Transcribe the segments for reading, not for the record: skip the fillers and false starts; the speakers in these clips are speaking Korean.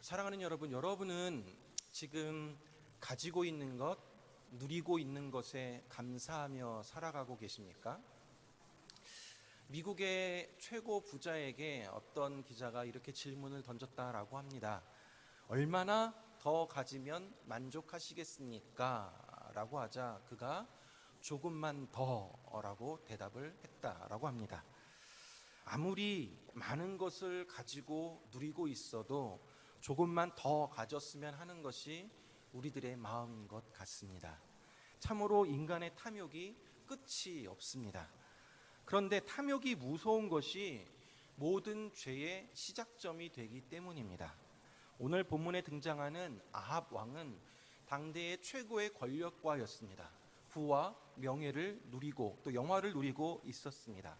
사랑하는 여러분, 여러분은 지금 가지고 있는 것, 누리고 있는 것에 감사하며 살아가고 계십니까? 미국의 최고 부자에게 어떤 기자가 이렇게 질문을 던졌다라고 합니다. 얼마나 더 가지면 만족하시겠습니까? 라고 하자 그가 조금만 더라고 대답을 했다라고 합니다. 아무리 많은 것을 가지고 누리고 있어도 조금만 더 가졌으면 하는 것이 우리들의 마음인 것 같습니다. 참으로 인간의 탐욕이 끝이 없습니다. 그런데 탐욕이 무서운 것이 모든 죄의 시작점이 되기 때문입니다. 오늘 본문에 등장하는 아합 왕은 당대의 최고의 권력과였습니다. 부와 명예를 누리고 또 영화를 누리고 있었습니다.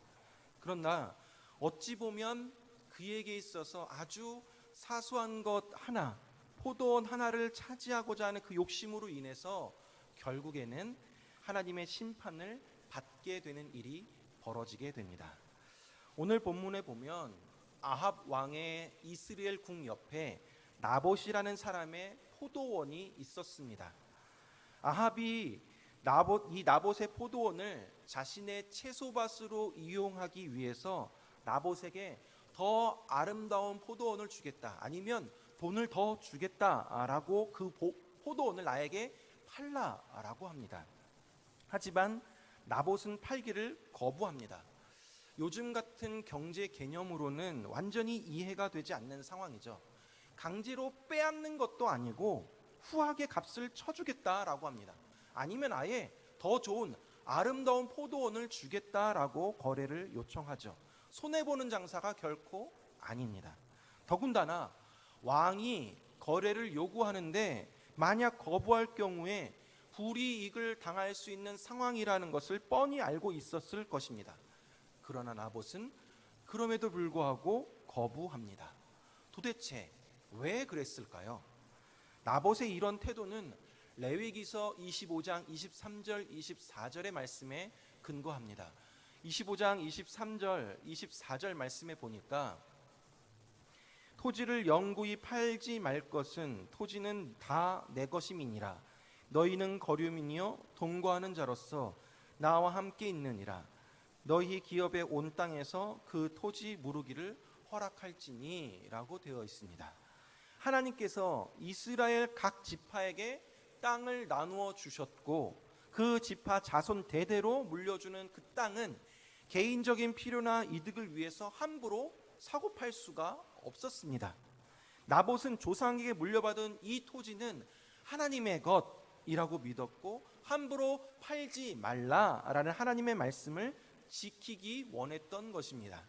그러나 어찌 보면 그에게 있어서 아주 사소한 것 하나, 포도원 하나를 차지하고자 하는 그 욕심으로 인해서 결국에는 하나님의 심판을 받게 되는 일이 벌어지게 됩니다. 오늘 본문에 보면 아합 왕의 이스라엘 궁 옆에 나봇이라는 사람의 포도원이 있었습니다. 아합이 이 나봇의 포도원을 자신의 채소밭으로 이용하기 위해서 나봇에게 더 아름다운 포도원을 주겠다, 아니면 돈을 더 주겠다라고 그 포도원을 나에게 팔라라고 합니다. 하지만 나봇은 팔기를 거부합니다. 요즘 같은 경제 개념으로는 완전히 이해가 되지 않는 상황이죠. 강제로 빼앗는 것도 아니고 후하게 값을 쳐주겠다라고 합니다. 아니면 아예 더 좋은 아름다운 포도원을 주겠다라고 거래를 요청하죠. 손해보는 장사가 결코 아닙니다. 더군다나 왕이 거래를 요구하는데 만약 거부할 경우에 불이익을 당할 수 있는 상황이라는 것을 뻔히 알고 있었을 것입니다. 그러나 나봇은 그럼에도 불구하고 거부합니다. 도대체 왜 그랬을까요? 나봇의 이런 태도는 레위기서 25장 23절 24절의 말씀에 근거합니다. 25장 23절 24절 말씀에 보니까 토지를 영구히 팔지 말 것은 토지는 다 내 것임이니라. 너희는 거류민이요 동거하는 자로서 나와 함께 있느니라. 너희 기업의 온 땅에서 그 토지 무르기를 허락할지니 라고 되어 있습니다. 하나님께서 이스라엘 각 지파에게 땅을 나누어 주셨고 그 지파 자손 대대로 물려주는 그 땅은 개인적인 필요나 이득을 위해서 함부로 사고 팔 수가 없었습니다. 나봇은 조상에게 물려받은 이 토지는 하나님의 것이라고 믿었고 함부로 팔지 말라라는 하나님의 말씀을 지키기 원했던 것입니다.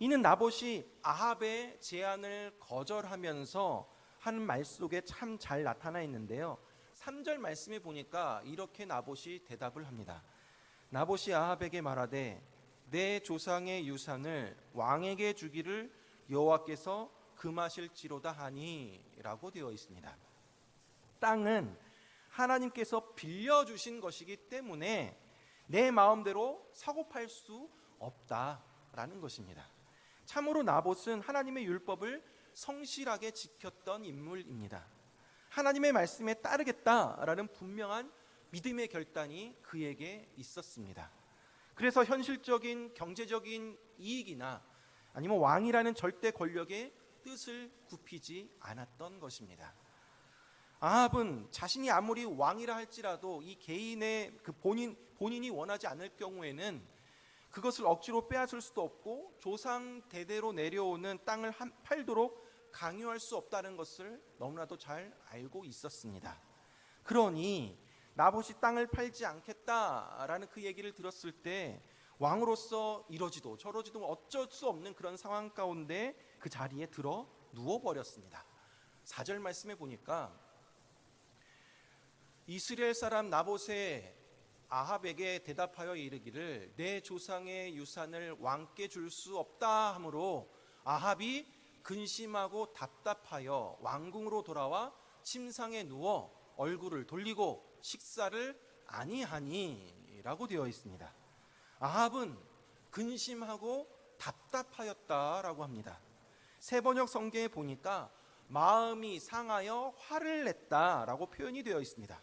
이는 나봇이 아합의 제안을 거절하면서 하는 말 속에 참 잘 나타나 있는데요. 3절 말씀에 보니까 이렇게 나봇이 대답을 합니다. 나봇이 아합에게 말하되 내 조상의 유산을 왕에게 주기를 여호와께서 금하실지로다 하니 라고 되어 있습니다. 땅은 하나님께서 빌려주신 것이기 때문에 내 마음대로 사고팔 수 없다라는 것입니다. 참으로 나봇은 하나님의 율법을 성실하게 지켰던 인물입니다. 하나님의 말씀에 따르겠다라는 분명한 믿음의 결단이 그에게 있었습니다. 그래서 현실적인 경제적인 이익이나 아니면 왕이라는 절대 권력의 뜻을 굽히지 않았던 것입니다. 아합은 자신이 아무리 왕이라 할지라도 이 개인의 그 본인이 원하지 않을 경우에는 그것을 억지로 빼앗을 수도 없고 조상 대대로 내려오는 땅을 팔도록 강요할 수 없다는 것을 너무나도 잘 알고 있었습니다. 그러니 나봇이 땅을 팔지 않겠다라는 그 얘기를 들었을 때 왕으로서 이러지도 저러지도 어쩔 수 없는 그런 상황 가운데 그 자리에 들어 누워버렸습니다. 4절 말씀에 보니까 이스라엘 사람 나봇의 아합에게 대답하여 이르기를 내 조상의 유산을 왕께 줄 수 없다 하므로 아합이 근심하고 답답하여 왕궁으로 돌아와 침상에 누워 얼굴을 돌리고 식사를 아니하니 라고 되어 있습니다. 아합은 근심하고 답답하였다라고 합니다. 세번역 성경에 보니까 마음이 상하여 화를 냈다라고 표현이 되어 있습니다.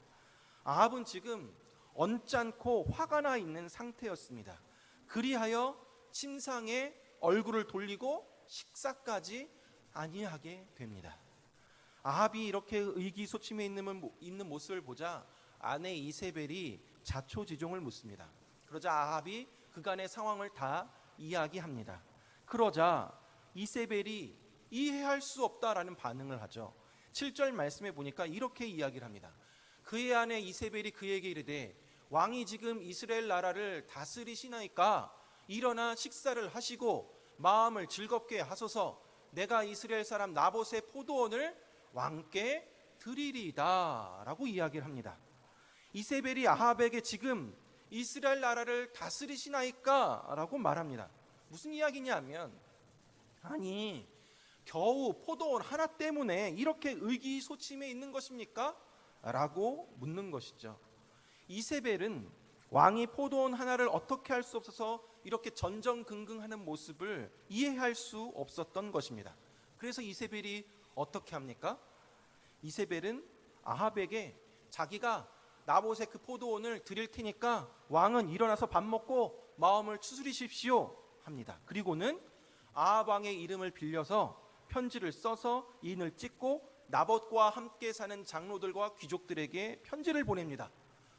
아합은 지금 언짢고 화가 나 있는 상태였습니다. 그리하여 침상에 얼굴을 돌리고 식사까지 아니하게 됩니다. 아합이 이렇게 의기소침해 있는 모습을 보자 아내 이세벨이 자초지종을 묻습니다. 그러자 아합이 그간의 상황을 다 이야기합니다. 그러자 이세벨이 이해할 수 없다라는 반응을 하죠. 7절 말씀에 보니까 이렇게 이야기를 합니다. 그의 아내 이세벨이 그에게 이르되 왕이 지금 이스라엘 나라를 다스리시나이까 일어나 식사를 하시고 마음을 즐겁게 하소서. 내가 이스라엘 사람 나봇의 포도원을 왕께 드리리이다 라고 이야기를 합니다. 이세벨이 아합에게 지금 이스라엘 나라를 다스리시나이까 라고 말합니다. 무슨 이야기냐면, 아니 겨우 포도원 하나 때문에 이렇게 의기소침해 있는 것입니까? 라고 묻는 것이죠. 이세벨은 왕이 포도원 하나를 어떻게 할 수 없어서 이렇게 전전긍긍하는 모습을 이해할 수 없었던 것입니다. 그래서 이세벨이 어떻게 합니까? 이세벨은 아합에게 자기가 나봇의 그 포도원을 드릴 테니까 왕은 일어나서 밥 먹고 마음을 추스리십시오 합니다. 그리고는 아합 왕의 이름을 빌려서 편지를 써서 인을 찍고 나봇과 함께 사는 장로들과 귀족들에게 편지를 보냅니다.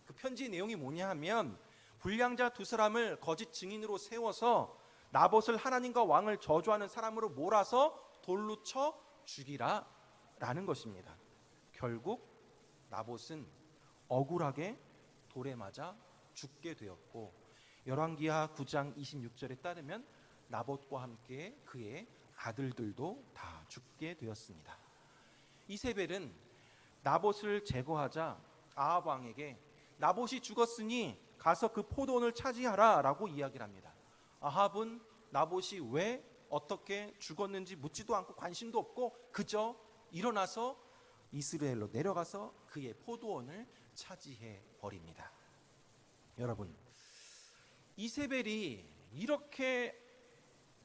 그 편지 내용이 뭐냐 하면, 불량자 두 사람을 거짓 증인으로 세워서 나봇을 하나님과 왕을 저주하는 사람으로 몰아서 돌로 쳐 죽이라 라는 것입니다. 결국 나봇은 억울하게 돌에 맞아 죽게 되었고, 열왕기하 9장 26절에 따르면 나봇과 함께 그의 아들들도 다 죽게 되었습니다. 이세벨은 나봇을 제거하자 아합 왕에게 나봇이 죽었으니 가서 그 포도원을 차지하라 라고 이야기를 합니다. 아합은 나봇이 왜 어떻게 죽었는지 묻지도 않고 관심도 없고 그저 일어나서 이스라엘로 내려가서 그의 포도원을 차지해 버립니다. 여러분, 이세벨이 이렇게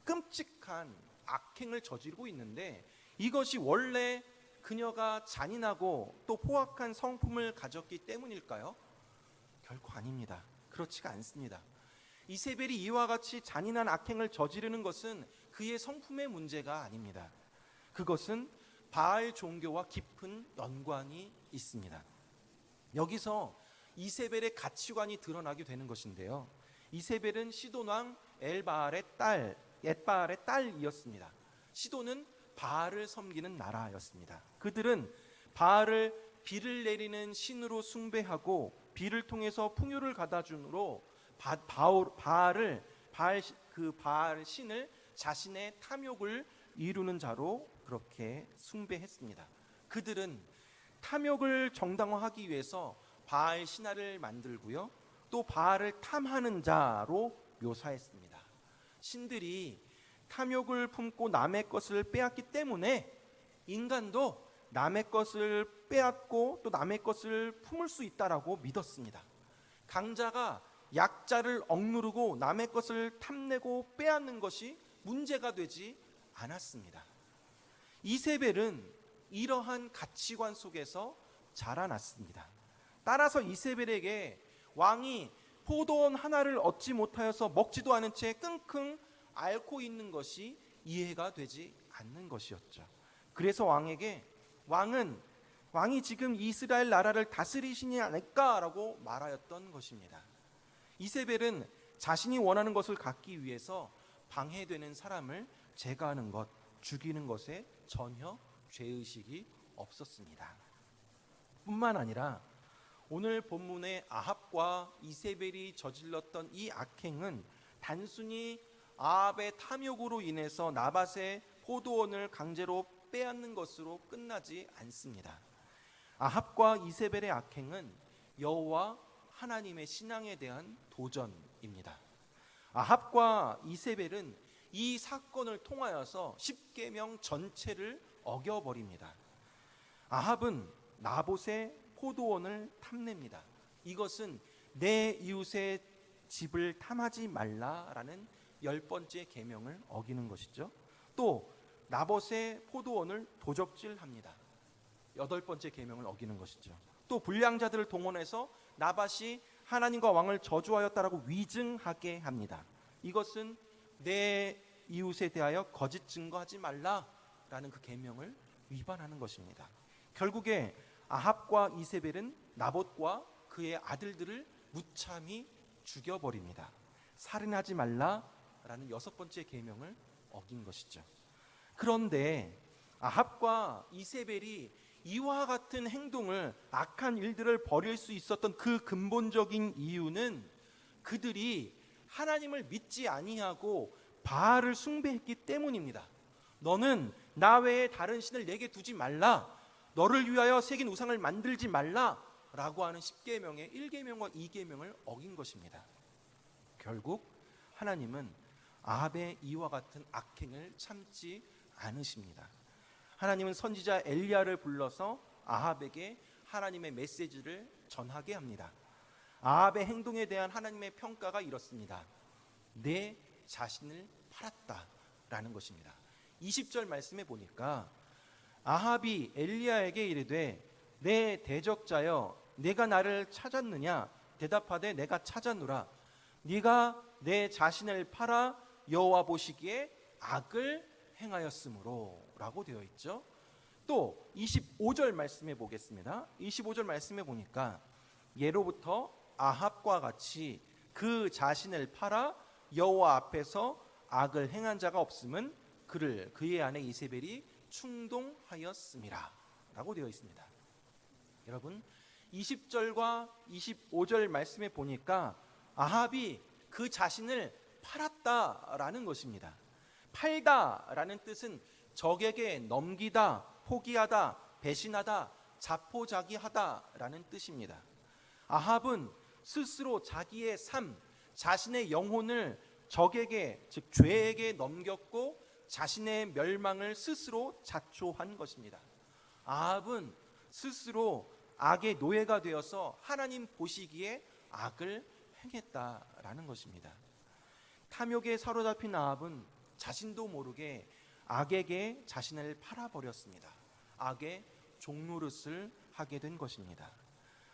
끔찍한 악행을 저지르고 있는데 이것이 원래 그녀가 잔인하고 또 포악한 성품을 가졌기 때문일까요? 결코 아닙니다. 그렇지가 않습니다. 이세벨이 이와 같이 잔인한 악행을 저지르는 것은 그의 성품의 문제가 아닙니다. 그것은 바알 종교와 깊은 연관이 있습니다. 여기서 이세벨의 가치관이 드러나게 되는 것인데요. 이세벨은 시돈 왕 엘바알의 딸이었습니다. 시돈은 바알을 섬기는 나라였습니다. 그들은 바알을 비를 내리는 신으로 숭배하고 비를 통해서 풍요를 가다 주므로 바알 신을 자신의 탐욕을 이루는 자로 그렇게 숭배했습니다. 그들은 탐욕을 정당화하기 위해서 바알 신화를 만들고요, 또 바알을 탐하는 자로 묘사했습니다. 신들이 탐욕을 품고 남의 것을 빼앗기 때문에 인간도 남의 것을 빼앗고 또 남의 것을 품을 수 있다라고 믿었습니다. 강자가 약자를 억누르고 남의 것을 탐내고 빼앗는 것이 문제가 되지 않았습니다. 이세벨은 이러한 가치관 속에서 자라났습니다. 따라서 이세벨에게 왕이 포도원 하나를 얻지 못하여서 먹지도 않은 채 끙끙 앓고 있는 것이 이해가 되지 않는 것이었죠. 그래서 왕에게 왕이 지금 이스라엘 나라를 다스리시니 않을까라고 말하였던 것입니다. 이세벨은 자신이 원하는 것을 갖기 위해서 방해되는 사람을 제거하는 것, 죽이는 것에 전혀 죄의식이 없었습니다. 뿐만 아니라 오늘 본문의 아합과 이세벨이 저질렀던 이 악행은 단순히 아합의 탐욕으로 인해서 나밧의 포도원을 강제로 빼앗는 것으로 끝나지 않습니다. 아합과 이세벨의 악행은 여호와 하나님의 신앙에 대한 도전입니다. 아합과 이세벨은 이 사건을 통하여서 십계명 전체를 어겨버립니다. 아합은 나봇의 포도원을 탐냅니다. 이것은 내 이웃의 집을 탐하지 말라라는 10번째 계명을 어기는 것이죠. 또 나봇의 포도원을 도적질합니다. 8번째 계명을 어기는 것이죠. 또 불량자들을 동원해서 나밧이 하나님과 왕을 저주하였다라고 위증하게 합니다. 이것은 내 이웃에 대하여 거짓 증거하지 말라라는 그 계명을 위반하는 것입니다. 결국에 아합과 이세벨은 나봇과 그의 아들들을 무참히 죽여버립니다. 살인하지 말라라는 6번째 계명을 어긴 것이죠. 그런데 아합과 이세벨이 이와 같은 행동을, 악한 일들을 벌일 수 있었던 그 근본적인 이유는 그들이 하나님을 믿지 아니하고 바알을 숭배했기 때문입니다. 너는 나 외에 다른 신을 내게 두지 말라, 너를 위하여 새긴 우상을 만들지 말라 라고 하는 10계명의 1계명과 2계명을 어긴 것입니다. 결국 하나님은 아합의 이와 같은 악행을 참지 않으십니다. 하나님은 선지자 엘리야를 불러서 아합에게 하나님의 메시지를 전하게 합니다. 아합의 행동에 대한 하나님의 평가가 이렇습니다. 내 자신을 팔았다라는 것입니다. 20절 말씀에 보니까 아합이 엘리야에게 이르되 내 대적자여 내가 나를 찾았느냐 대답하되 내가 찾았노라. 네가 내 자신을 팔아 여호와 보시기에 악을 행하였으므로 라고 되어 있죠. 또 25절 말씀해 보겠습니다. 25절 말씀해 보니까 예로부터 아합과 같이 그 자신을 팔아 여호와 앞에서 악을 행한 자가 없음은 그의 아내 이세벨이 충동하였음이라 라고 되어 있습니다. 여러분 20절과 25절 말씀에 보니까 아합이 그 자신을 팔았다라는 것입니다. 팔다라는 뜻은 적에게 넘기다, 포기하다, 배신하다, 자포자기하다라는 뜻입니다. 아합은 스스로 자기의 삶, 자신의 영혼을 적에게, 즉 죄에게 넘겼고 자신의 멸망을 스스로 자초한 것입니다. 아합은 스스로 악의 노예가 되어서 하나님 보시기에 악을 행했다라는 것입니다. 탐욕에 사로잡힌 아합은 자신도 모르게 악에게 자신을 팔아버렸습니다. 악의 종노릇을 하게 된 것입니다.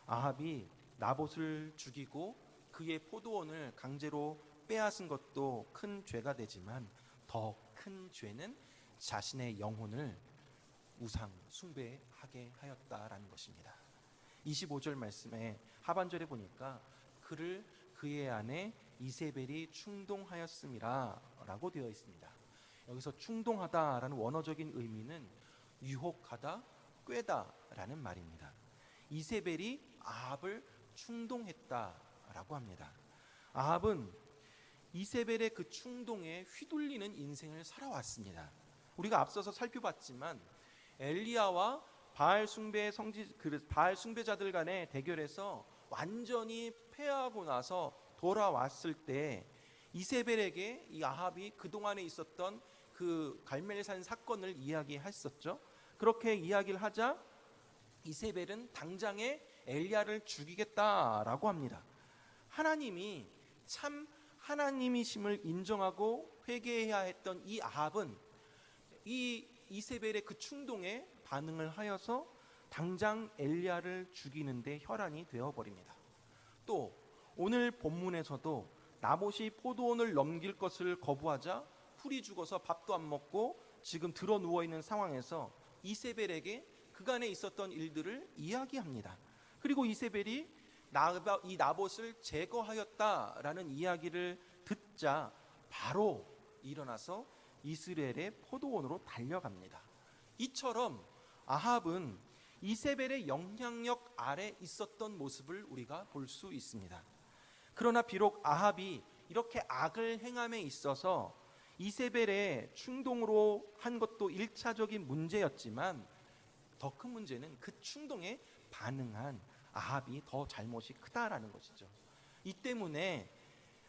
아합이 나봇을 죽이고 그의 포도원을 강제로 빼앗은 것도 큰 죄가 되지만 더 큰 죄는 자신의 영혼을 우상 숭배하게 하였다라는 것입니다. 25절 말씀에 하반절에 보니까 그를 그의 아내 이세벨이 충동하였음이라 라고 되어 있습니다. 여기서 충동하다라는 원어적인 의미는 유혹하다, 꾀다 라는 말입니다. 이세벨이 아합을 충동했다라고 합니다. 아합은 이세벨의 그 충동에 휘둘리는 인생을 살아왔습니다. 우리가 앞서서 살펴봤지만 엘리야와 바알 숭배자들 간의 대결에서 완전히 패하고 나서 돌아왔을 때 이세벨에게 이 아합이 그동안에 있었던 그 갈멜산 사건을 이야기했었죠. 그렇게 이야기를 하자 이세벨은 당장에 엘리야를 죽이겠다라고 합니다. 하나님이 참 하나님이심을 인정하고 회개해야 했던 이 아합은 이 이세벨의 그 충동에 반응을 하여서 당장 엘리야를 죽이는데 혈안이 되어버립니다. 또 오늘 본문에서도 나봇이 포도원을 넘길 것을 거부하자 풀이 죽어서 밥도 안 먹고 지금 들어 누워있는 상황에서 이세벨에게 그간에 있었던 일들을 이야기합니다. 그리고 이세벨이 이 나봇을 제거하였다라는 이야기를 듣자 바로 일어나서 이스라엘의 포도원으로 달려갑니다. 이처럼 아합은 이세벨의 영향력 아래 있었던 모습을 우리가 볼 수 있습니다. 그러나 비록 아합이 이렇게 악을 행함에 있어서 이세벨의 충동으로 한 것도 1차적인 문제였지만 더 큰 문제는 그 충동에 반응한 아합이 더 잘못이 크다라는 것이죠. 이 때문에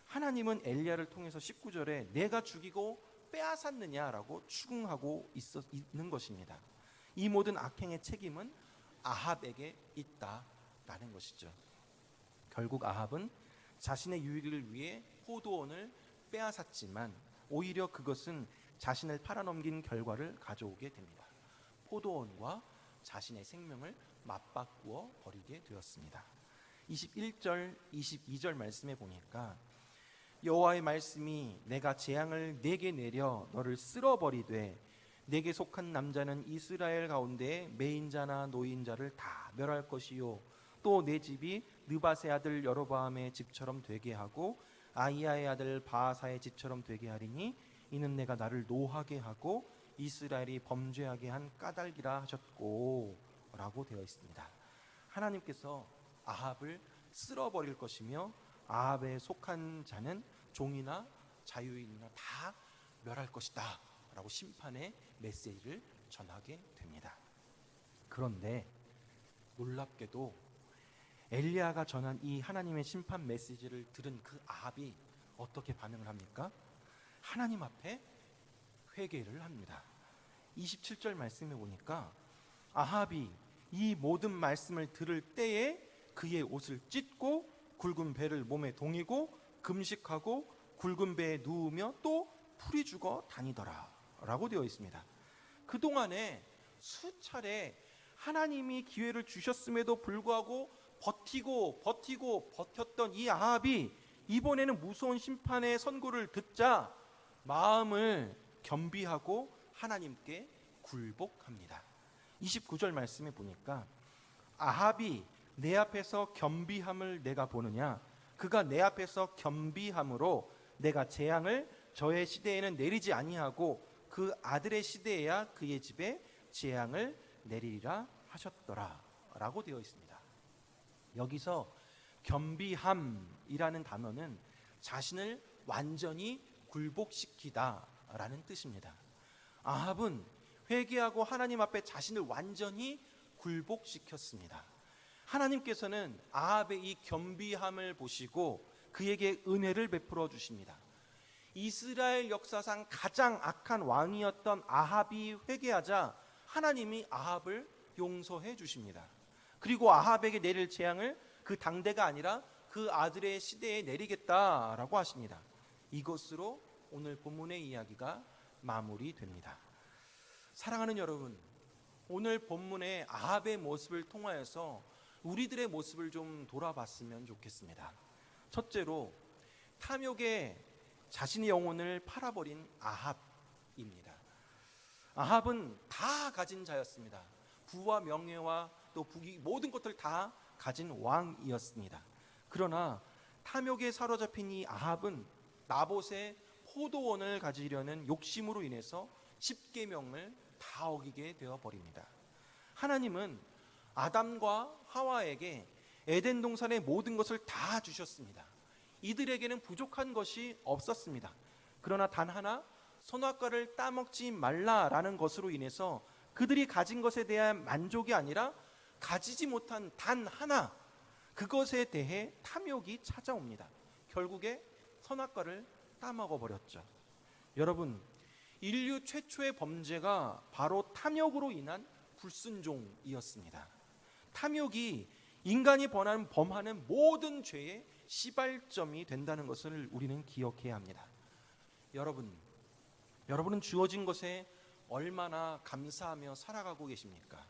하나님은 엘리야를 통해서 19절에 내가 죽이고 빼앗았느냐라고 추궁하고 있는 것입니다. 이 모든 악행의 책임은 아합에게 있다라는 것이죠. 결국 아합은 자신의 유익을 위해 포도원을 빼앗았지만 오히려 그것은 자신을 팔아넘긴 결과를 가져오게 됩니다. 포도원과 자신의 생명을 맞바꾸어 버리게 되었습니다. 21절, 22절 말씀에 보니까 여호와의 말씀이 내가 재앙을 내게 내려 너를 쓸어버리되 내게 속한 남자는 이스라엘 가운데 매인자나 노인자를 다 멸할 것이요 또 내 집이 느밧의 아들 여로보암의 집처럼 되게 하고 아히야의 아들 바하사의 집처럼 되게 하리니 이는 내가 나를 노하게 하고 이스라엘이 범죄하게 한 까닭이라 하셨고 라고 되어 있습니다. 하나님께서 아합을 쓸어버릴 것이며 아합에 속한 자는 종이나 자유인이나 다 멸할 것이다 라고 심판의 메시지를 전하게 됩니다. 그런데 놀랍게도 엘리야가 전한 이 하나님의 심판 메시지를 들은 그 아합이 어떻게 반응을 합니까? 하나님 앞에 회개를 합니다. 27절 말씀에 보니까 아합이 이 모든 말씀을 들을 때에 그의 옷을 찢고 굵은 배를 몸에 동이고 금식하고 굵은 배에 누우며 또 풀이 죽어 다니더라 라고 되어 있습니다. 그동안에 수차례 하나님이 기회를 주셨음에도 불구하고 버티고 버텼던 이 아합이 이번에는 무서운 심판의 선고를 듣자 마음을 겸비하고 하나님께 굴복합니다. 29절 말씀에 보니까 아합이 내 앞에서 겸비함을 내가 보느냐 그가 내 앞에서 겸비함으로 내가 재앙을 저의 시대에는 내리지 아니하고 그 아들의 시대에야 그의 집에 재앙을 내리리라 하셨더라 라고 되어 있습니다. 여기서 겸비함이라는 단어는 자신을 완전히 굴복시키다 라는 뜻입니다. 아합은 회개하고 하나님 앞에 자신을 완전히 굴복시켰습니다. 하나님께서는 아합의 이 겸비함을 보시고 그에게 은혜를 베풀어 주십니다. 이스라엘 역사상 가장 악한 왕이었던 아합이 회개하자 하나님이 아합을 용서해 주십니다. 그리고 아합에게 내릴 재앙을 그 당대가 아니라 그 아들의 시대에 내리겠다라고 하십니다. 이것으로 오늘 본문의 이야기가 마무리됩니다. 사랑하는 여러분, 오늘 본문의 아합의 모습을 통하여서 우리들의 모습을 좀 돌아봤으면 좋겠습니다. 첫째로 탐욕에 자신의 영혼을 팔아버린 아합입니다. 아합은 다 가진 자였습니다. 부와 명예와 또 부귀 모든 것들 다 가진 왕이었습니다. 그러나 탐욕에 사로잡힌 이 아합은 나봇의 포도원을 가지려는 욕심으로 인해서 십계명을 다 어기게 되어 버립니다. 하나님은 아담과 하와에게 에덴 동산의 모든 것을 다 주셨습니다. 이들에게는 부족한 것이 없었습니다. 그러나 단 하나 선악과를 따먹지 말라라는 것으로 인해서 그들이 가진 것에 대한 만족이 아니라 가지지 못한 단 하나 그것에 대해 탐욕이 찾아옵니다. 결국에 선악과를 따먹어 버렸죠. 여러분, 인류 최초의 범죄가 바로 탐욕으로 인한 불순종이었습니다. 탐욕이 인간이 범하는 모든 죄의 시발점이 된다는 것을 우리는 기억해야 합니다. 여러분은 주어진 것에 얼마나 감사하며 살아가고 계십니까?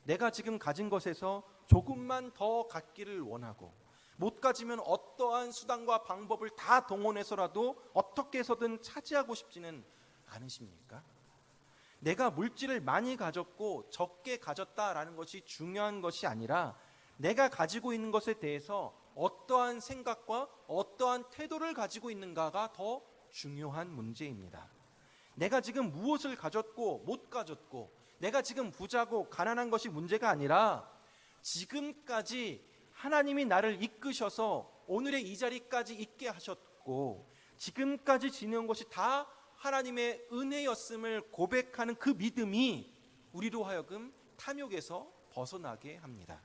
내가 지금 가진 것에서 조금만 더 갖기를 원하고 못 가지면 어떠한 수단과 방법을 다 동원해서라도 어떻게 해서든 차지하고 싶지는 않으십니까? 내가 물질을 많이 가졌고 적게 가졌다라는 것이 중요한 것이 아니라 내가 가지고 있는 것에 대해서 어떠한 생각과 어떠한 태도를 가지고 있는가가 더 중요한 문제입니다. 내가 지금 무엇을 가졌고 못 가졌고 내가 지금 부자고 가난한 것이 문제가 아니라 지금까지 하나님이 나를 이끄셔서 오늘의 이 자리까지 있게 하셨고 지금까지 지내온 것이 다 하나님의 은혜였음을 고백하는 그 믿음이 우리로 하여금 탐욕에서 벗어나게 합니다.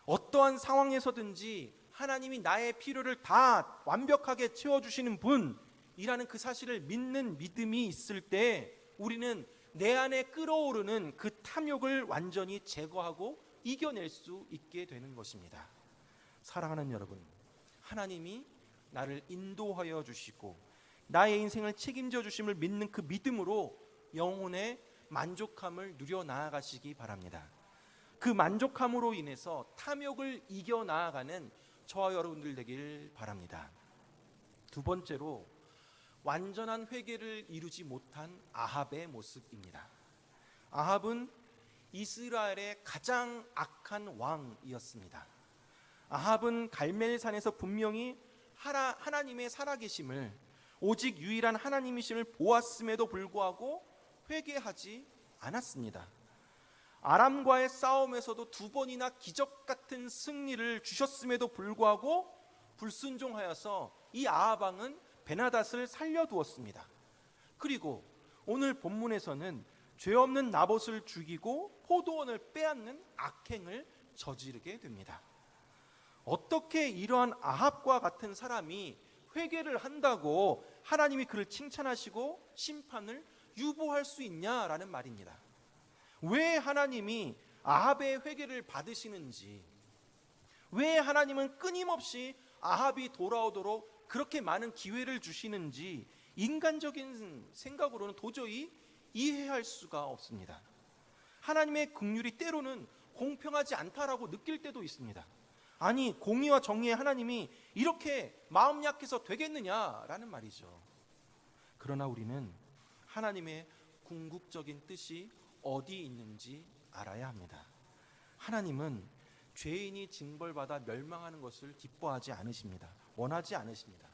어떠한 상황에서든지 하나님이 나의 필요를 다 완벽하게 채워주시는 분이라는 그 사실을 믿는 믿음이 있을 때 우리는 내 안에 끓어오르는 그 탐욕을 완전히 제거하고 이겨낼 수 있게 되는 것입니다. 사랑하는 여러분, 하나님이 나를 인도하여 주시고 나의 인생을 책임져 주심을 믿는 그 믿음으로 영혼의 만족함을 누려 나아가시기 바랍니다. 그 만족함으로 인해서 탐욕을 이겨 나아가는 저와 여러분들 되길 바랍니다. 두 번째로, 완전한 회개를 이루지 못한 아합의 모습입니다. 아합은 이스라엘의 가장 악한 왕이었습니다. 아합은 갈멜산에서 분명히 하나님의 살아계심을, 오직 유일한 하나님이심을 보았음에도 불구하고 회개하지 않았습니다. 아람과의 싸움에서도 두 번이나 기적 같은 승리를 주셨음에도 불구하고 불순종하여서 이 아합 왕은 베나닷을 살려두었습니다. 그리고 오늘 본문에서는 죄 없는 나봇을 죽이고 포도원을 빼앗는 악행을 저지르게 됩니다. 어떻게 이러한 아합과 같은 사람이 회개를 한다고 하나님이 그를 칭찬하시고 심판을 유보할 수 있냐라는 말입니다. 왜 하나님이 아합의 회개를 받으시는지, 왜 하나님은 끊임없이 아합이 돌아오도록 그렇게 많은 기회를 주시는지 인간적인 생각으로는 도저히 이해할 수가 없습니다. 하나님의 긍휼이 때로는 공평하지 않다라고 느낄 때도 있습니다. 아니, 공의와 정의의 하나님이 이렇게 마음 약해서 되겠느냐라는 말이죠. 그러나 우리는 하나님의 궁극적인 뜻이 어디 있는지 알아야 합니다. 하나님은 죄인이 징벌받아 멸망하는 것을 기뻐하지 않으십니다. 원하지 않으십니다.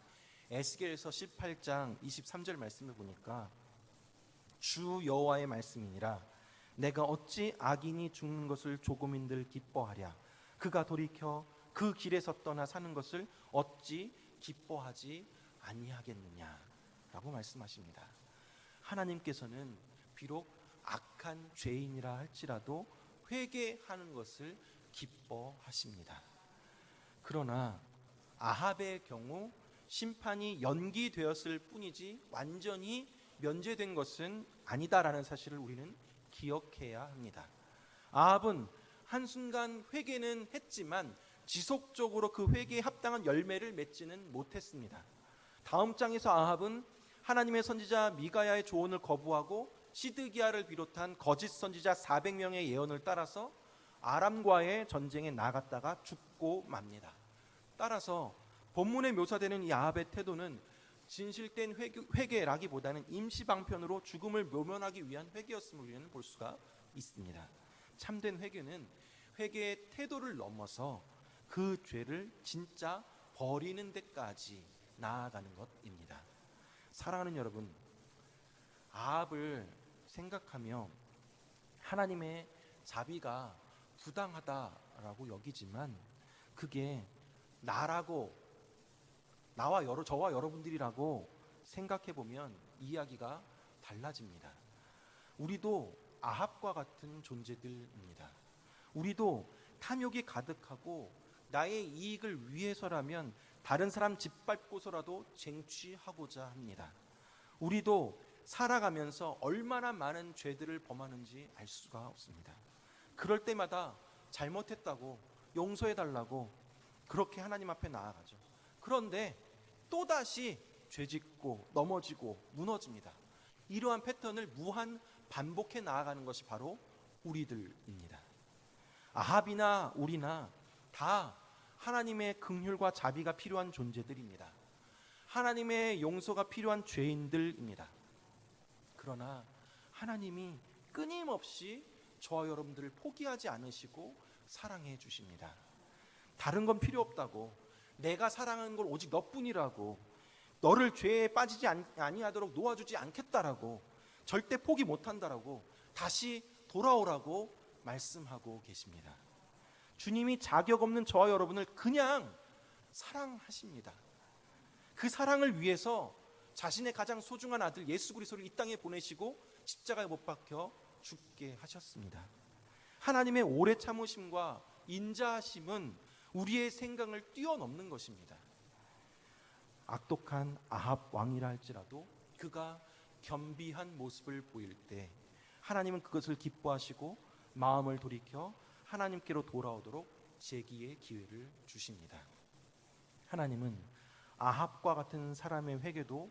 에스겔서 18장 23절 말씀을 보니까 주 여호와의 말씀이니라, 내가 어찌 악인이 죽는 것을 조금인들 기뻐하랴. 그가 돌이켜 그 길에서 떠나 사는 것을 어찌 기뻐하지 아니하겠느냐라고 말씀하십니다. 하나님께서는 비록 악한 죄인이라 할지라도 회개하는 것을 기뻐하십니다. 그러나 아합의 경우 심판이 연기되었을 뿐이지 완전히 면제된 것은 아니다라는 사실을 우리는 기억해야 합니다. 아합은 한순간 회개는 했지만 지속적으로 그 회개에 합당한 열매를 맺지는 못했습니다. 다음 장에서 아합은 하나님의 선지자 미가야의 조언을 거부하고 시드기야를 비롯한 거짓 선지자 400명의 예언을 따라서 아람과의 전쟁에 나갔다가 죽고 맙니다. 따라서 본문에 묘사되는 이 아합의 태도는 진실된 회개라기보다는 임시방편으로 죽음을 모면하기 위한 회개였음을 우리는 볼 수가 있습니다. 참된 회개는 회개의 태도를 넘어서 그 죄를 진짜 버리는 데까지 나아가는 것입니다. 사랑하는 여러분, 아합을 생각하며 하나님의 자비가 부당하다라고 여기지만 그게 저와 여러분들이라고 생각해보면 이야기가 달라집니다. 우리도 아합과 같은 존재들입니다. 우리도 탐욕이 가득하고 나의 이익을 위해서라면 다른 사람 짓밟고서라도 쟁취하고자 합니다. 우리도 살아가면서 얼마나 많은 죄들을 범하는지 알 수가 없습니다. 그럴 때마다 잘못했다고 용서해달라고 그렇게 하나님 앞에 나아가죠. 그런데 또다시 죄짓고 넘어지고 무너집니다. 이러한 패턴을 무한 반복해 나아가는 것이 바로 우리들입니다. 아합이나 우리나 다 하나님의 긍휼과 자비가 필요한 존재들입니다. 하나님의 용서가 필요한 죄인들입니다. 그러나 하나님이 끊임없이 저와 여러분들을 포기하지 않으시고 사랑해 주십니다. 다른 건 필요 없다고, 내가 사랑하는 걸 오직 너뿐이라고, 너를 죄에 빠지지 아니하도록 놓아주지 않겠다라고, 절대 포기 못한다라고, 다시 돌아오라고 말씀하고 계십니다. 주님이 자격 없는 저와 여러분을 그냥 사랑하십니다. 그 사랑을 위해서 자신의 가장 소중한 아들 예수 그리스도를 이 땅에 보내시고 십자가에 못 박혀 죽게 하셨습니다. 하나님의 오래 참으심과 인자하심은 우리의 생각을 뛰어넘는 것입니다. 악독한 아합 왕이라 할지라도 그가 겸비한 모습을 보일 때 하나님은 그것을 기뻐하시고 마음을 돌이켜 하나님께로 돌아오도록 재기의 기회를 주십니다. 하나님은 아합과 같은 사람의 회개도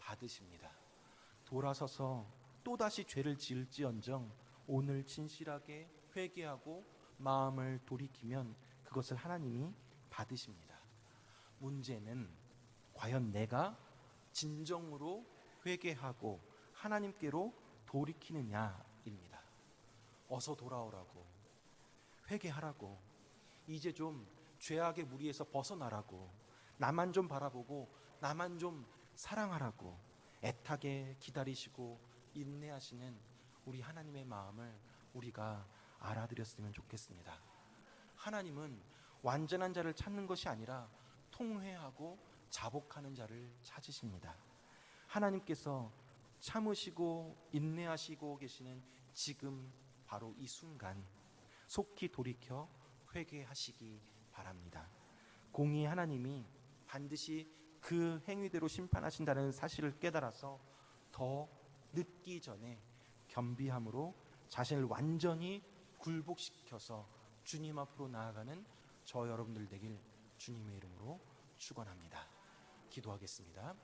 받으십니다. 돌아서서 또다시 죄를 지을지언정 오늘 진실하게 회개하고 마음을 돌이키면 그것을 하나님이 받으십니다. 문제는 과연 내가 진정으로 회개하고 하나님께로 돌이키느냐입니다. 어서 돌아오라고, 회개하라고, 이제 좀 죄악의 무리에서 벗어나라고, 나만 좀 바라보고 나만 좀 사랑하라고 애타게 기다리시고 인내하시는 우리 하나님의 마음을 우리가 알아들였으면 좋겠습니다. 하나님은 완전한 자를 찾는 것이 아니라 통회하고 자복하는 자를 찾으십니다. 하나님께서 참으시고 인내하시고 계시는 지금 바로 이 순간 속히 돌이켜 회개하시기 바랍니다. 공의의 하나님이 반드시 그 행위대로 심판하신다는 사실을 깨달아서 더 늦기 전에 겸비함으로 자신을 완전히 굴복시켜서 주님 앞으로 나아가는 저 여러분들 되길 주님의 이름으로 축원합니다. 기도하겠습니다.